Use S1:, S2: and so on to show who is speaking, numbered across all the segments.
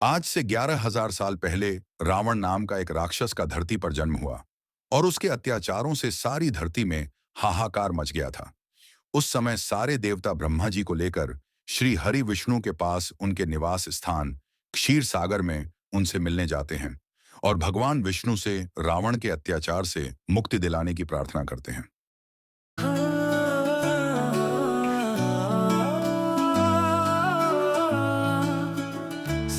S1: आज से 11,000 साल पहले रावण नाम का एक राक्षस का धरती पर जन्म हुआ और उसके अत्याचारों से सारी धरती में हाहाकार मच गया था। उस समय सारे देवता ब्रह्मा जी को लेकर श्री हरि विष्णु के पास उनके निवास स्थान क्षीर सागर में उनसे मिलने जाते हैं और भगवान विष्णु से रावण के अत्याचार से मुक्ति दिलाने की प्रार्थना करते हैं।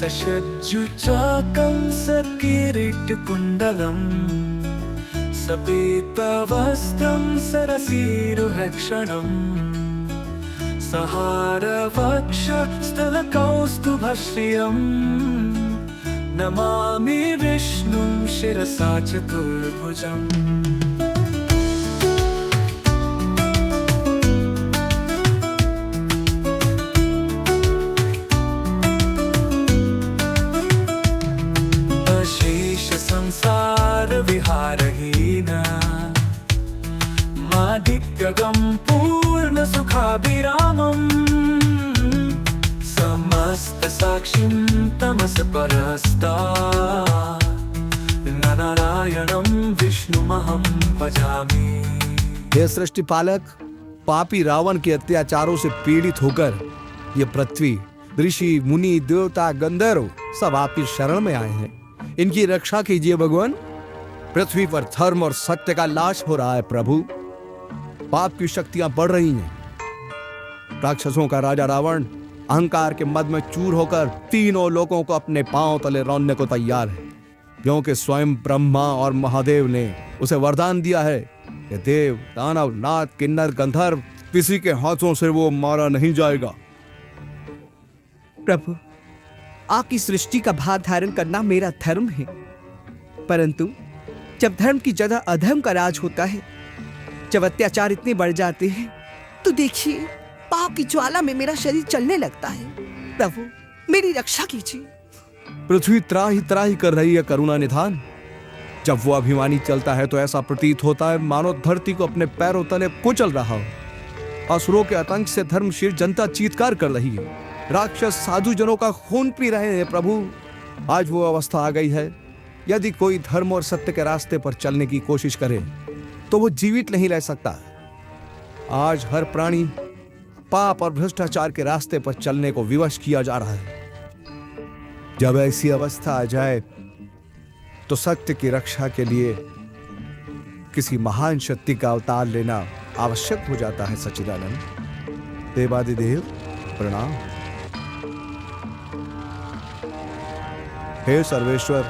S2: सशज्जुचाकं सकिरीटकुण्डलम् सपीतवस्त्रं सरसीरुहक्षणम् सहारवक्षस्थलकौस्तुभश्रियम् नमामि विष्णुं शिरसा चतुर्भुजम्। संसार विहारहीन मादिक्यगं पूर्ण सुखाभिरामम् समस्त साक्षिं तमस परस्ता नारायणं विष्णुमहं भजामि।
S3: हे सृष्टि पालक, पापी रावण के अत्याचारों से पीड़ित होकर ये पृथ्वी, ऋषि मुनि देवता गंधर्व सब आपकी शरण में आए हैं। इनकी रक्षा कीजिए भगवान। पृथ्वी पर धर्म और सत्य का नाश हो रहा है प्रभु। पाप की शक्तियां बढ़ रही हैं। राक्षसों का राजा रावण अहंकार के मद में चूर होकर तीनों लोगों को अपने पांव तले रौंदने को तैयार है, क्योंकि स्वयं ब्रह्मा और महादेव ने उसे वरदान दिया है कि देव, दानव, नाथ, किन्नर, गंधर्व किसी के हाथों से वो मारा नहीं जाएगा।
S4: प्रभु, आपकी सृष्टि का भार धारण करना मेरा धर्म है, परंतु जब धर्म की जगह अधर्म का राज होता है, जब अत्याचार इतने बढ़ जाते हैं, तो देखिए पाप की ज्वाला में मेरा शरीर चलने लगता है। प्रभु, मेरी रक्षा कीजिए।
S3: पृथ्वी त्राही त्राही कर रही है करुणा निधान। जब वो अभिमानी चलता है तो ऐसा प्रतीत होता है मानो धरती को अपने पैरों तले कुचल रहा हो। असुरों के आतंक से धर्मशील जनता चीत्कार कर रही है। राक्षस साधु जनों का खून पी रहे हैं प्रभु। आज वो अवस्था आ गई है, यदि कोई धर्म और सत्य के रास्ते पर चलने की कोशिश करे तो वो जीवित नहीं रह सकता। आज हर प्राणी पाप और भ्रष्टाचार के रास्ते पर चलने को विवश किया जा रहा है। जब ऐसी अवस्था आ जाए तो सत्य की रक्षा के लिए किसी महान शक्ति का अवतार लेना आवश्यक हो जाता है। सच्चिदानंद देवादिदेव प्रणाम। हे सर्वेश्वर,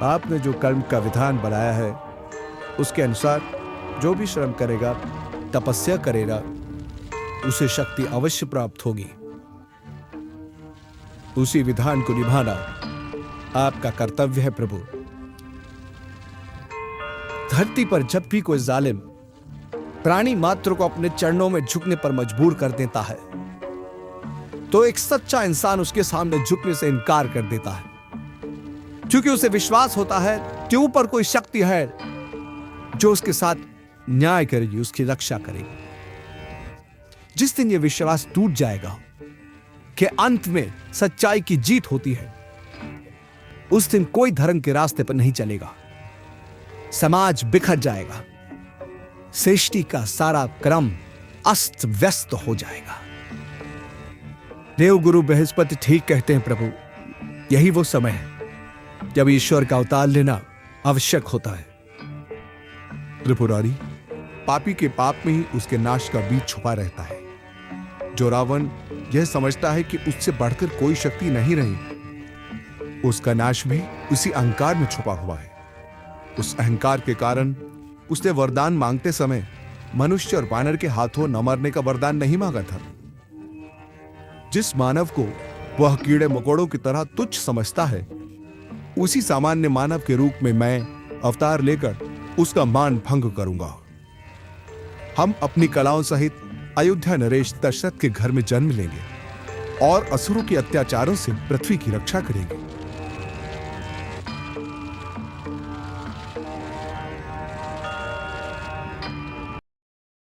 S3: आपने जो कर्म का विधान बनाया है उसके अनुसार जो भी श्रम करेगा, तपस्या करेगा, उसे शक्ति अवश्य प्राप्त होगी। उसी विधान को निभाना आपका कर्तव्य है प्रभु। धरती पर जब भी कोई जालिम प्राणी मात्र को अपने चरणों में झुकने पर मजबूर कर देता है तो एक सच्चा इंसान उसके सामने झुकने से इनकार कर देता है, क्योंकि उसे विश्वास होता है कि ऊपर कोई शक्ति है जो उसके साथ न्याय करेगी, उसकी रक्षा करेगी। जिस दिन यह विश्वास टूट जाएगा कि अंत में सच्चाई की जीत होती है, उस दिन कोई धर्म के रास्ते पर नहीं चलेगा। समाज बिखर जाएगा, सृष्टि का सारा क्रम अस्त व्यस्त हो जाएगा। देवगुरु बृहस्पति ठीक कहते हैं प्रभु। यही वो समय है जब ईश्वर का अवतार लेना आवश्यक होता है। त्रिपुरारी, पापी के पाप में ही उसके नाश का बीज छुपा रहता है। जो रावण यह समझता है कि उससे बढ़कर कोई शक्ति नहीं रही, उसका नाश भी उसी अहंकार में छुपा हुआ है। उस अहंकार के कारण उसने वरदान मांगते समय मनुष्य और वानर के हाथों न मरने का वरदान नहीं मांगा था। जिस मानव को वह कीड़े मकोड़ों की तरह तुच्छ समझता है, उसी सामान्य मानव के रूप में मैं अवतार लेकर उसका मान भंग करूंगा। हम अपनी कलाओं सहित अयोध्या नरेश दशरथ के घर में जन्म लेंगे और असुरों के अत्याचारों से पृथ्वी की रक्षा करेंगे।